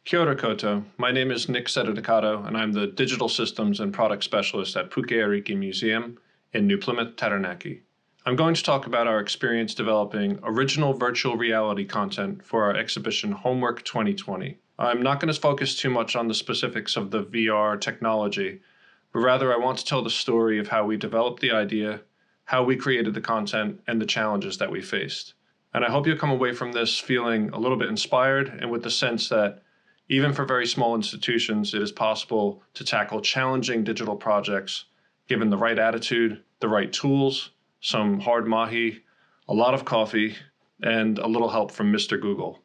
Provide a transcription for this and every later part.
Kia ora koutou. My name is Nick Setteducato, and I'm the Digital Systems and Product Specialist at Puke Ariki Museum in New Plymouth, Taranaki. I'm going to talk about our experience developing original virtual reality content for our exhibition Homework 2020. I'm not going to focus too much on the specifics of the VR technology, but rather I want to tell the story of how we developed the idea, how we created the content, and the challenges that we faced. And I hope you'll come away from this feeling a little bit inspired and with the sense that even for very small institutions, it is possible to tackle challenging digital projects given the right attitude, the right tools, some hard mahi, a lot of coffee, and a little help from Mr. Google.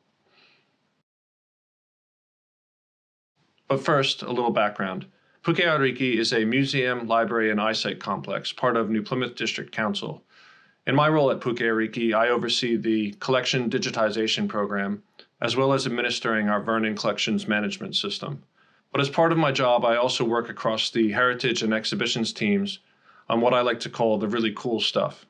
But first, a little background. Puke Ariki is a museum, library, and eyesight complex, part of New Plymouth District Council. In my role at Puke Ariki, I oversee the collection digitization program, as well as administering our Vernon Collections management system. But as part of my job, I also work across the heritage and exhibitions teams on what I like to call the really cool stuff.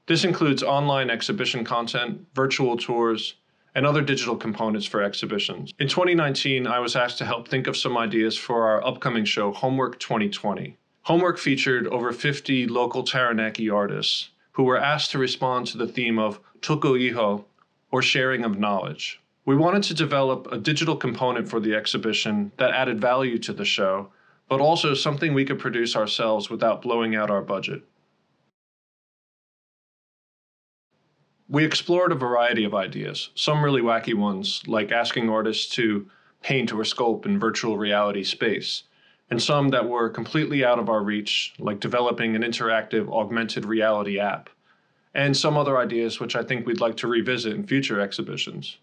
This includes online exhibition content, virtual tours, and other digital components for exhibitions. In 2019, I was asked to help think of some ideas for our upcoming show, Homework 2020. Homework featured over 50 local Taranaki artists who were asked to respond to the theme of tuku iho, or sharing of knowledge. We wanted to develop a digital component for the exhibition that added value to the show, but also something we could produce ourselves without blowing out our budget. We explored a variety of ideas, some really wacky ones, like asking artists to paint or sculpt in virtual reality space, and some that were completely out of our reach, like developing an interactive augmented reality app, and some other ideas which I think we'd like to revisit in future exhibitions.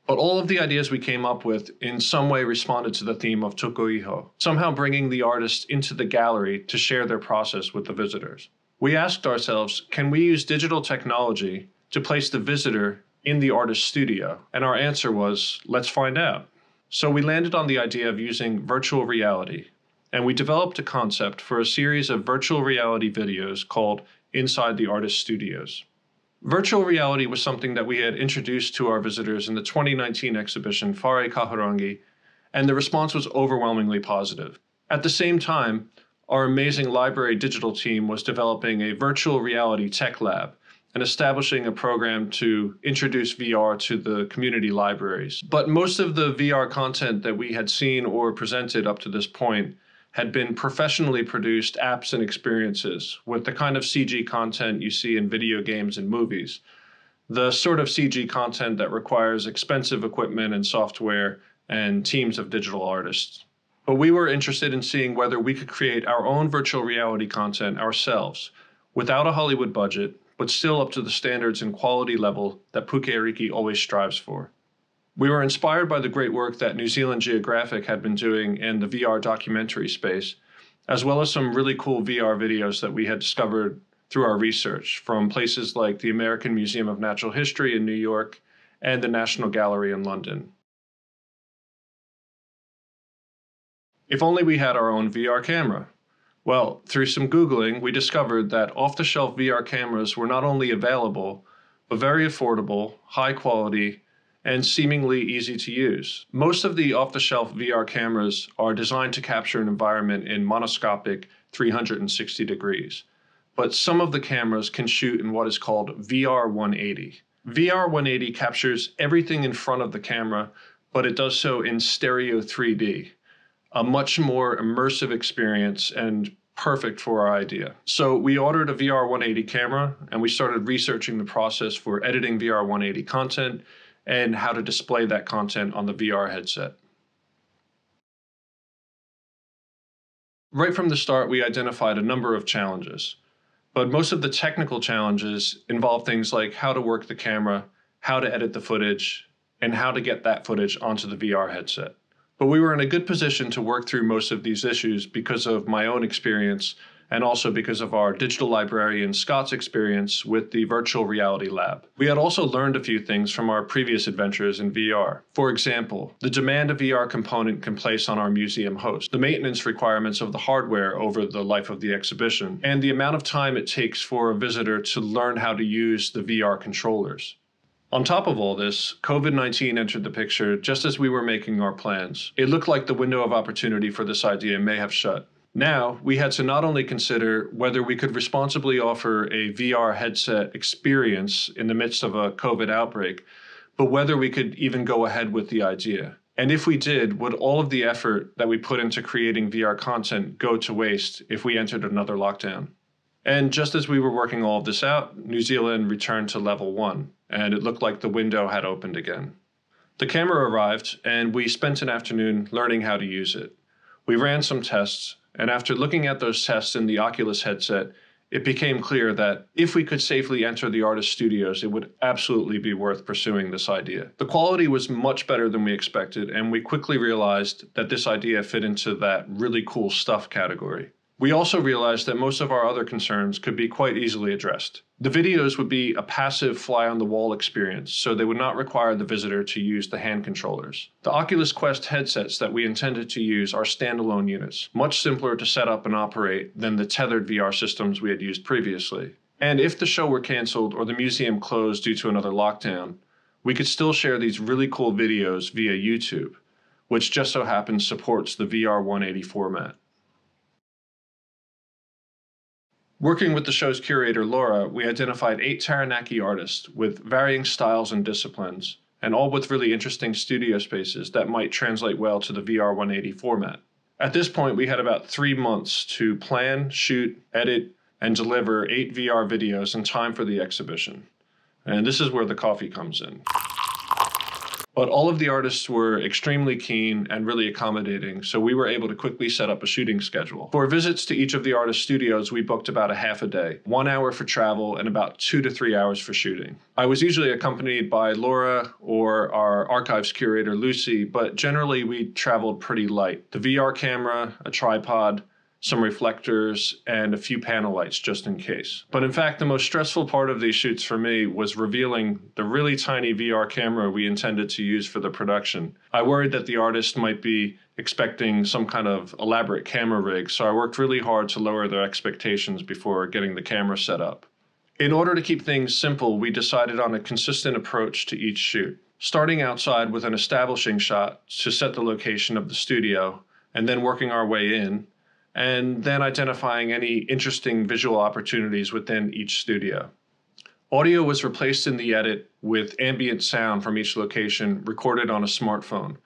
But all of the ideas we came up with in some way responded to the theme of tuku iho, somehow bringing the artist into the gallery to share their process with the visitors. We asked ourselves, can we use digital technology to place the visitor in the artist's studio? And our answer was, let's find out. So we landed on the idea of using virtual reality, and we developed a concept for a series of virtual reality videos called Inside the Artist Studios. Virtual reality was something that we had introduced to our visitors in the 2019 exhibition Whare Kahurangi, and the response was overwhelmingly positive. At the same time, our amazing library digital team was developing a virtual reality tech lab and establishing a program to introduce VR to the community libraries. But most of the VR content that we had seen or presented up to this point had been professionally produced apps and experiences with the kind of CG content you see in video games and movies, the sort of CG content that requires expensive equipment and software and teams of digital artists. But we were interested in seeing whether we could create our own virtual reality content ourselves, without a Hollywood budget, but still up to the standards and quality level that Puke Ariki always strives for. We were inspired by the great work that New Zealand Geographic had been doing in the VR documentary space, as well as some really cool VR videos that we had discovered through our research from places like the American Museum of Natural History in New York and the National Gallery in London. If only we had our own VR camera. Well, through some Googling, we discovered that off-the-shelf VR cameras were not only available, but very affordable, high quality, and seemingly easy to use. Most of the off-the-shelf VR cameras are designed to capture an environment in monoscopic 360 degrees, but some of the cameras can shoot in what is called VR 180. VR 180 captures everything in front of the camera, but it does so in stereo 3D, a much more immersive experience and perfect for our idea. So we ordered a VR 180 camera, and we started researching the process for editing VR 180 content and how to display that content on the VR headset. Right from the start, we identified a number of challenges, but most of the technical challenges involve things like how to work the camera, how to edit the footage, and how to get that footage onto the VR headset. But we were in a good position to work through most of these issues because of my own experience and also because of our digital librarian Scott's experience with the virtual reality lab. We had also learned a few things from our previous adventures in VR. For example, the demand a VR component can place on our museum host, the maintenance requirements of the hardware over the life of the exhibition, and the amount of time it takes for a visitor to learn how to use the VR controllers. On top of all this, COVID-19 entered the picture just as we were making our plans. It looked like the window of opportunity for this idea may have shut. Now, we had to not only consider whether we could responsibly offer a VR headset experience in the midst of a COVID outbreak, but whether we could even go ahead with the idea. And if we did, would all of the effort that we put into creating VR content go to waste if we entered another lockdown? And just as we were working all of this out, New Zealand returned to level 1, and it looked like the window had opened again. The camera arrived, and we spent an afternoon learning how to use it. We ran some tests, and after looking at those tests in the Oculus headset, it became clear that if we could safely enter the artist studios, it would absolutely be worth pursuing this idea. The quality was much better than we expected, and we quickly realized that this idea fit into that really cool stuff category. We also realized that most of our other concerns could be quite easily addressed. The videos would be a passive fly-on-the-wall experience, so they would not require the visitor to use the hand controllers. The Oculus Quest headsets that we intended to use are standalone units, much simpler to set up and operate than the tethered VR systems we had used previously. And if the show were canceled or the museum closed due to another lockdown, we could still share these really cool videos via YouTube, which just so happens supports the VR 180 format. Working with the show's curator, Laura, we identified 8 Taranaki artists with varying styles and disciplines, and all with really interesting studio spaces that might translate well to the VR 180 format. At this point, we had about 3 months to plan, shoot, edit, and deliver 8 VR videos in time for the exhibition. And this is where the coffee comes in. But all of the artists were extremely keen and really accommodating, so we were able to quickly set up a shooting schedule. For visits to each of the artist studios, we booked about a half a day, 1 hour for travel and about 2 to 3 hours for shooting. I was usually accompanied by Laura or our archives curator, Lucy, but generally we traveled pretty light. The VR camera, a tripod, some reflectors, and a few panel lights just in case. But in fact, the most stressful part of these shoots for me was revealing the really tiny VR camera we intended to use for the production. I worried that the artist might be expecting some kind of elaborate camera rig, so I worked really hard to lower their expectations before getting the camera set up. In order to keep things simple, we decided on a consistent approach to each shoot, starting outside with an establishing shot to set the location of the studio, and then working our way in, and then identifying any interesting visual opportunities within each studio. Audio was replaced in the edit with ambient sound from each location recorded on a smartphone,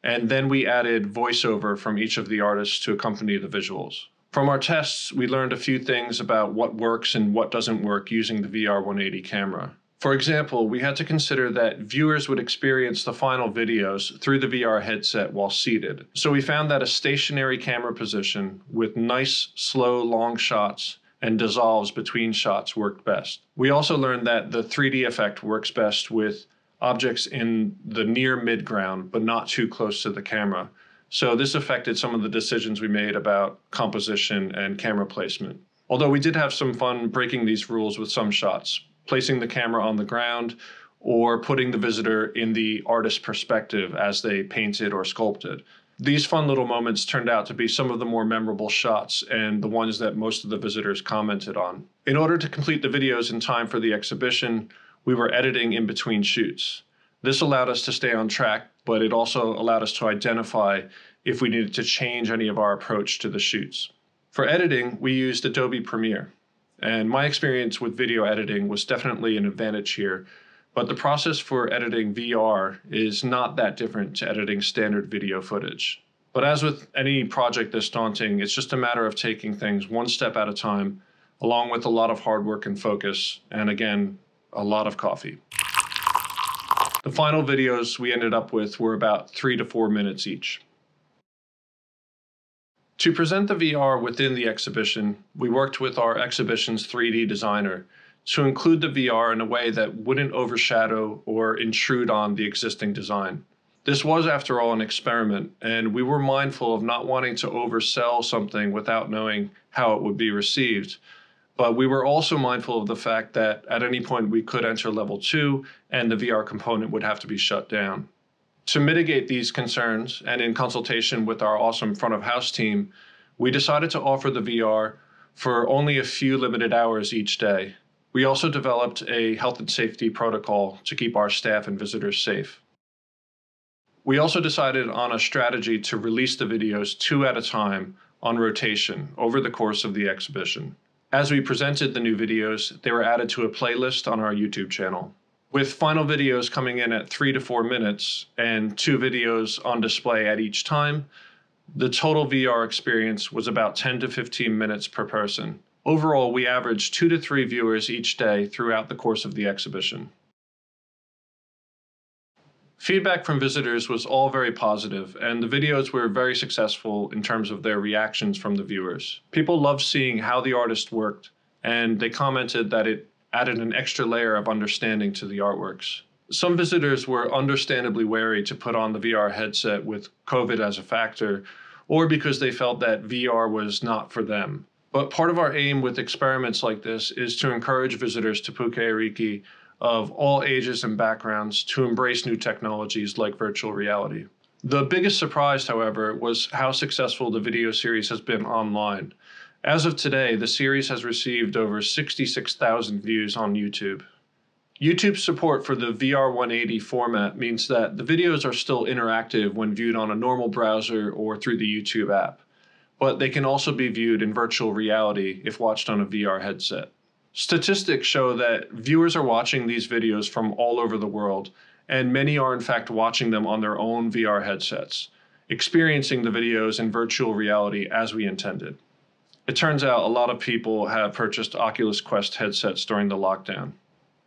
and then we added voiceover from each of the artists to accompany the visuals. From our tests, we learned a few things about what works and what doesn't work using the VR 180 camera. For example, we had to consider that viewers would experience the final videos through the VR headset while seated. So we found that a stationary camera position with nice, slow, long shots and dissolves between shots worked best. We also learned that the 3D effect works best with objects in the near midground, but not too close to the camera. So this affected some of the decisions we made about composition and camera placement. Although we did have some fun breaking these rules with some shots, placing the camera on the ground, or putting the visitor in the artist's perspective as they painted or sculpted. These fun little moments turned out to be some of the more memorable shots and the ones that most of the visitors commented on. In order to complete the videos in time for the exhibition, we were editing in between shoots. This allowed us to stay on track, but it also allowed us to identify if we needed to change any of our approach to the shoots. For editing, we used Adobe Premiere. And my experience with video editing was definitely an advantage here, but the process for editing VR is not that different to editing standard video footage. But as with any project this daunting, it's just a matter of taking things one step at a time, along with a lot of hard work and focus, and again, a lot of coffee. The final videos we ended up with were about 3 to 4 minutes each. To present the VR within the exhibition, we worked with our exhibition's 3D designer to include the VR in a way that wouldn't overshadow or intrude on the existing design. This was, after all, an experiment, and we were mindful of not wanting to oversell something without knowing how it would be received. But we were also mindful of the fact that at any point we could enter level 2 and the VR component would have to be shut down. To mitigate these concerns, and in consultation with our awesome front of house team, we decided to offer the VR for only a few limited hours each day. We also developed a health and safety protocol to keep our staff and visitors safe. We also decided on a strategy to release the videos 2 at a time on rotation over the course of the exhibition. As we presented the new videos, they were added to a playlist on our YouTube channel. With final videos coming in at 3 to 4 minutes and 2 videos on display at each time, the total VR experience was about 10 to 15 minutes per person. Overall, we averaged 2 to 3 viewers each day throughout the course of the exhibition. Feedback from visitors was all very positive, and the videos were very successful in terms of their reactions from the viewers. People loved seeing how the artist worked, and they commented that it added an extra layer of understanding to the artworks. Some visitors were understandably wary to put on the VR headset with COVID as a factor, or because they felt that VR was not for them. But part of our aim with experiments like this is to encourage visitors to Puke Ariki of all ages and backgrounds to embrace new technologies like virtual reality. The biggest surprise, however, was how successful the video series has been online. As of today, the series has received over 66,000 views on YouTube. YouTube's support for the VR 180 format means that the videos are still interactive when viewed on a normal browser or through the YouTube app, but they can also be viewed in virtual reality if watched on a VR headset. Statistics show that viewers are watching these videos from all over the world, and many are in fact watching them on their own VR headsets, experiencing the videos in virtual reality as we intended. It turns out a lot of people have purchased Oculus Quest headsets during the lockdown.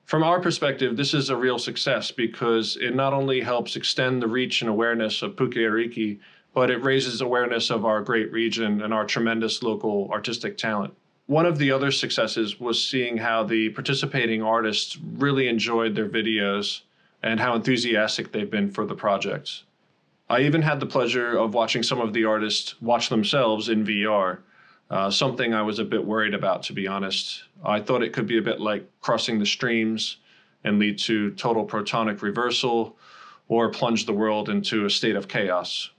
From our perspective, this is a real success because it not only helps extend the reach and awareness of Puke Ariki, but it raises awareness of our great region and our tremendous local artistic talent. One of the other successes was seeing how the participating artists really enjoyed their videos and how enthusiastic they've been for the projects. I even had the pleasure of watching some of the artists watch themselves in VR, something I was a bit worried about, to be honest. I thought it could be a bit like crossing the streams and lead to total protonic reversal or plunge the world into a state of chaos,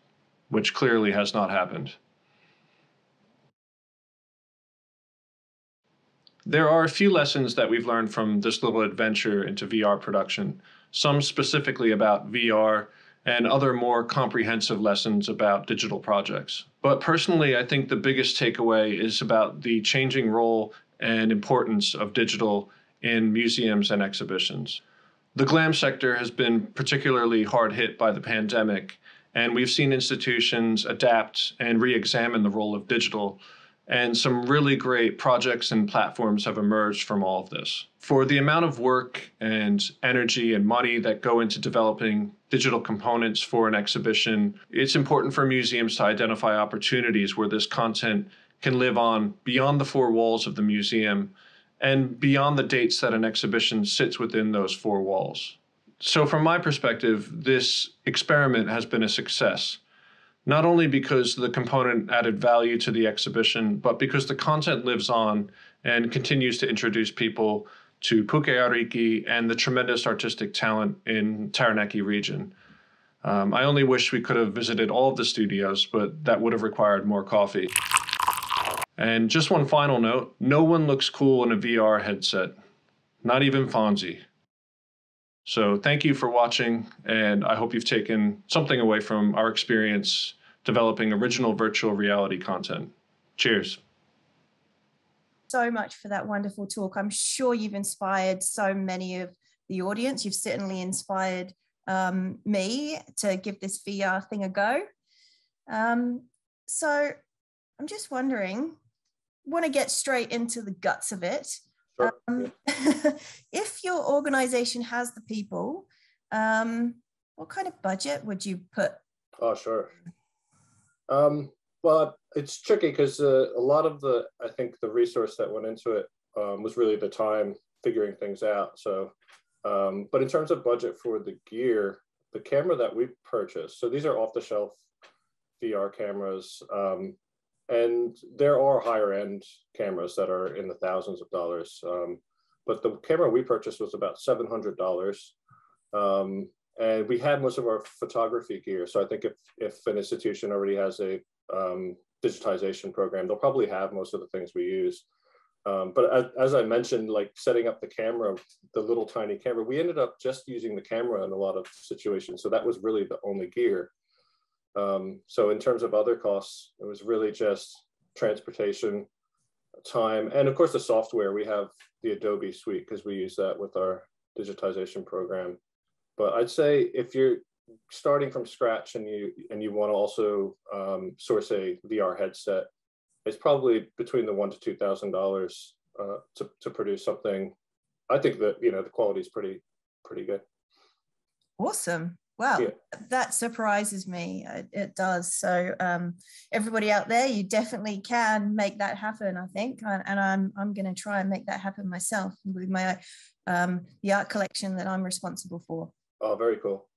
which clearly has not happened. There are a few lessons that we've learned from this little adventure into VR production, some specifically about VR and other more comprehensive lessons about digital projects. But personally, I think the biggest takeaway is about the changing role and importance of digital in museums and exhibitions. The glam sector has been particularly hard hit by the pandemic, and we've seen institutions adapt and re-examine the role of digital, and some really great projects and platforms have emerged from all of this. For the amount of work and energy and money that go into developing digital components for an exhibition, it's important for museums to identify opportunities where this content can live on beyond the 4 walls of the museum and beyond the dates that an exhibition sits within those 4 walls. So from my perspective, this experiment has been a success. Not only because the component added value to the exhibition, but because the content lives on and continues to introduce people to Puke Ariki and the tremendous artistic talent in Taranaki region. I only wish we could have visited all of the studios, but that would have required more coffee. And just one final note, no one looks cool in a VR headset, not even Fonzie. So thank you for watching, and I hope you've taken something away from our experience developing original virtual reality content. Cheers. So much for that wonderful talk. I'm sure you've inspired so many of the audience. You've certainly inspired me to give this VR thing a go. So I'm just wondering, want to get straight into the guts of it. Sure. If your organization has the people, what kind of budget would you put? Oh, sure. Well, it's tricky because a lot of I think the resource that went into it was really the time figuring things out. So, but in terms of budget for the gear, the camera that we purchased, so these are off-the-shelf VR cameras, and there are higher end cameras that are in the thousands of dollars. But the camera we purchased was about $700. And we had most of our photography gear. So I think if an institution already has a digitization program, they'll probably have most of the things we use. But as I mentioned, like setting up the camera, the little tiny camera, we ended up just using the camera in a lot of situations. So that was really the only gear. So in terms of other costs, it was really just transportation, time, and of course the software. We have the Adobe suite because we use that with our digitization program. But I'd say if you're starting from scratch and you want to also source a VR headset, it's probably between the $1,000 to $2,000 to produce something. I think that the quality is pretty good. Awesome. Wow, yeah. That surprises me. It does. So everybody out there, you definitely can make that happen, I think. And I'm going to try and make that happen myself with my the art collection that I'm responsible for. Oh, very cool.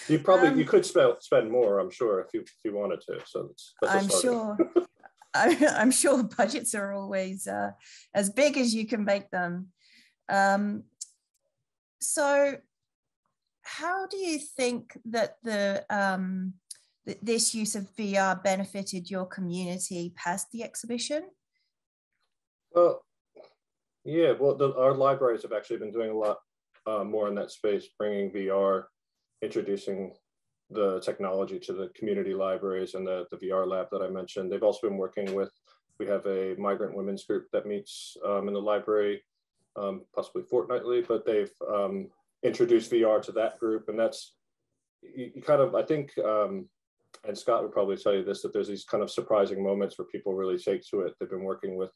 You could spend more, I'm sure, if you wanted to. So I'm sure. I'm sure budgets are always as big as you can make them. So how do you think that this use of VR benefited your community past the exhibition? Well, yeah, our libraries have actually been doing a lot more in that space, bringing VR, introducing the technology to the community libraries and the VR lab that I mentioned. They've also been working with, we have a migrant women's group that meets in the library, possibly fortnightly, but they've introduced VR to that group. And that's, you kind of, I think, and Scott would probably tell you this, that there's these kind of surprising moments where people really take to it. They've been working with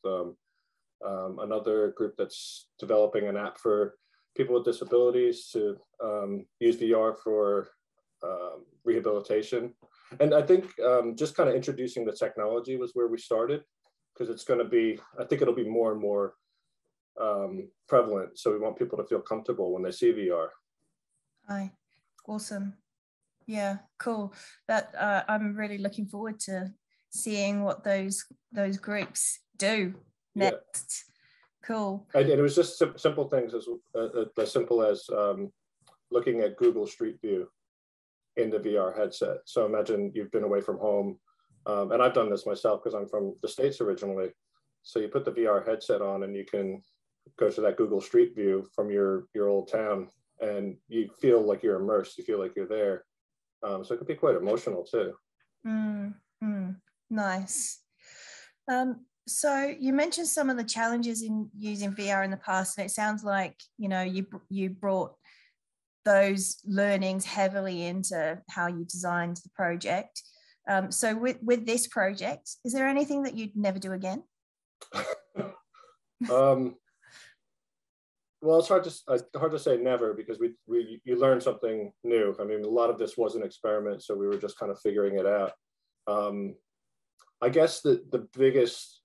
another group that's developing an app for people with disabilities to use VR for rehabilitation. And I think just kind of introducing the technology was where we started, because it's going to be, I think it'll be more and more prevalent. So we want people to feel comfortable when they see VR. Hi, awesome. Yeah, cool. That I'm really looking forward to seeing what those groups do next. Yeah. Cool. And it was just simple things as simple as looking at Google Street View in the VR headset. So imagine you've been away from home, and I've done this myself because I'm from the States originally. So you put the VR headset on and you can go to that Google Street View from your old town, and you feel like you're immersed. You feel like you're there. So it could be quite emotional too. Nice. So you mentioned some of the challenges in using VR in the past, and it sounds like you brought those learnings heavily into how you designed the project. So with this project, is there anything that you'd never do again? Well, it's hard to say never, because you learn something new. I mean, a lot of this was an experiment, so we were just kind of figuring it out. I guess the biggest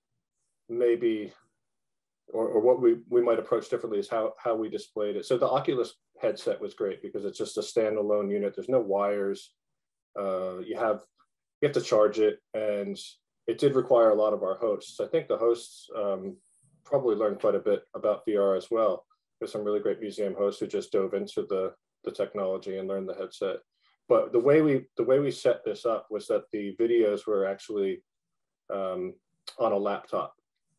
maybe, or what we might approach differently is how we displayed it. So the Oculus headset was great because it's just a standalone unit. There's no wires. You have to charge it, and it did require a lot of our hosts. I think the hosts probably learned quite a bit about VR as well. There's some really great museum hosts who just dove into the technology and learned the headset. But the way we set this up was that the videos were actually on a laptop.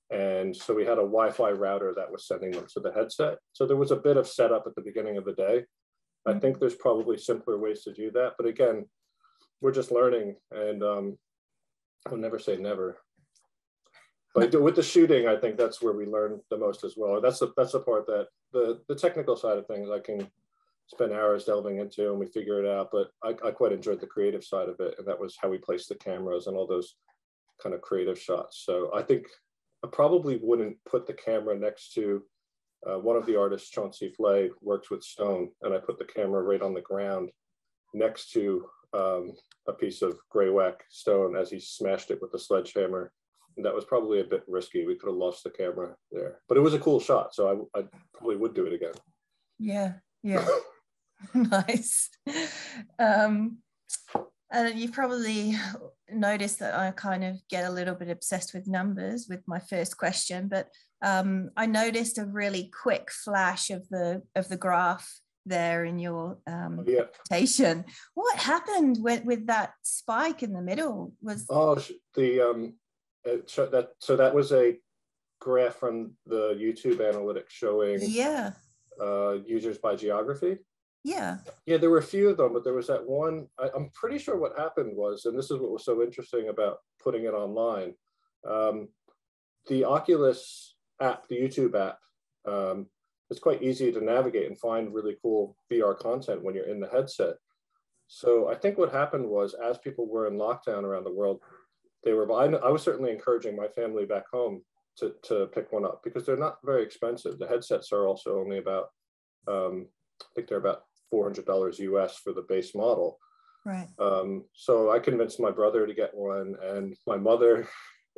And so we had a Wi-Fi router that was sending them to the headset. So there was a bit of setup at the beginning of the day. I think there's probably simpler ways to do that. But again, we're just learning, and I'll never say never. But with the shooting, I think that's where we learned the most as well. That's the part that the technical side of things I can spend hours delving into, and we figure it out. But I quite enjoyed the creative side of it, and that was how we placed the cameras and all those kind of creative shots. So I think I probably wouldn't put the camera next to one of the artists, Chauncey Flay, works with stone, and I put the camera right on the ground next to a piece of gray whack stone as he smashed it with a sledgehammer. And that was probably a bit risky. We could have lost the camera there, but it was a cool shot, so I probably would do it again. Yeah. Nice. And you've probably noticed that I kind of get a little bit obsessed with numbers with my first question, but I noticed a really quick flash of the graph there in your presentation. What happened with that spike in the middle? So that was graph from the YouTube analytics showing Yeah. users by geography. Yeah. Yeah, there were a few of them, but there was that one, I'm pretty sure what happened was, and this is what was so interesting about putting it online, the Oculus app, the YouTube app, it's quite easy to navigate and find really cool VR content when you're in the headset. So I think what happened was, as people were in lockdown around the world, I was certainly encouraging my family back home to pick one up because they're not very expensive. The headsets are also only about, I think they're about $400 US for the base model. Right. So I convinced my brother to get one, and my mother,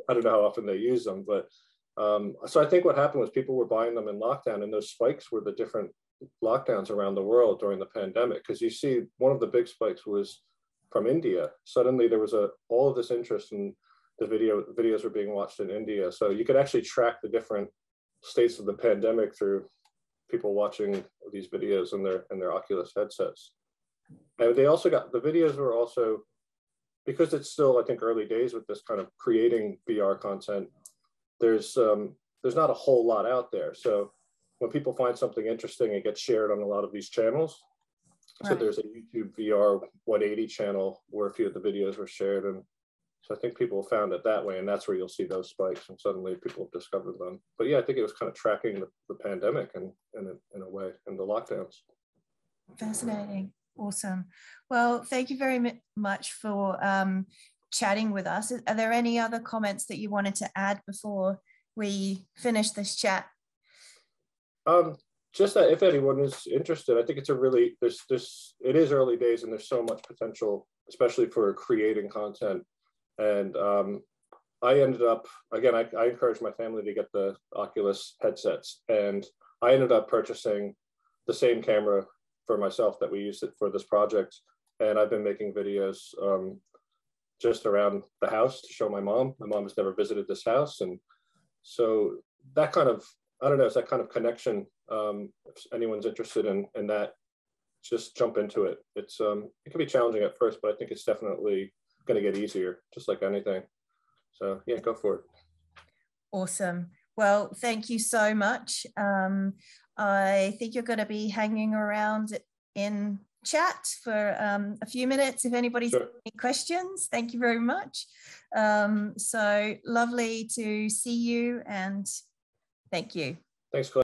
I don't know how often they use them, but so I think what happened was people were buying them in lockdown, and those spikes were the different lockdowns around the world during the pandemic. Because you see, one of the big spikes was from India. Suddenly there was all of this interest in the videos were being watched in India. So you could actually track the different states of the pandemic through people watching these videos in their Oculus headsets. And they also got, the videos were also, because it's still, I think, early days with this kind of creating VR content, there's not a whole lot out there. So when people find something interesting, it gets shared on a lot of these channels. So there's a YouTube VR 180 channel where a few of the videos were shared. And so I think people found it that way, and that's where you'll see those spikes, and suddenly people have discovered them. But yeah, I think it was kind of tracking the pandemic in a way, and the lockdowns. Fascinating. Awesome. Well, thank you very much for chatting with us. Are there any other comments that you wanted to add before we finish this chat? Just that if anyone is interested, I think it's a really, it is early days, and there's so much potential, especially for creating content. And I ended up, again, I encouraged my family to get the Oculus headsets, and I ended up purchasing the same camera for myself that we used it for this project. And I've been making videos just around the house to show my mom. My mom has never visited this house. And so that kind of, I don't know, it's that kind of connection. If anyone's interested in that, just jump into it. It can be challenging at first, but I think it's definitely going to get easier, just like anything. So yeah, go for it. Awesome. Well, thank you so much. I think you're going to be hanging around in chat for a few minutes if anybody's got any questions. Thank you very much. So lovely to see you, and thank you. Thanks, Claire.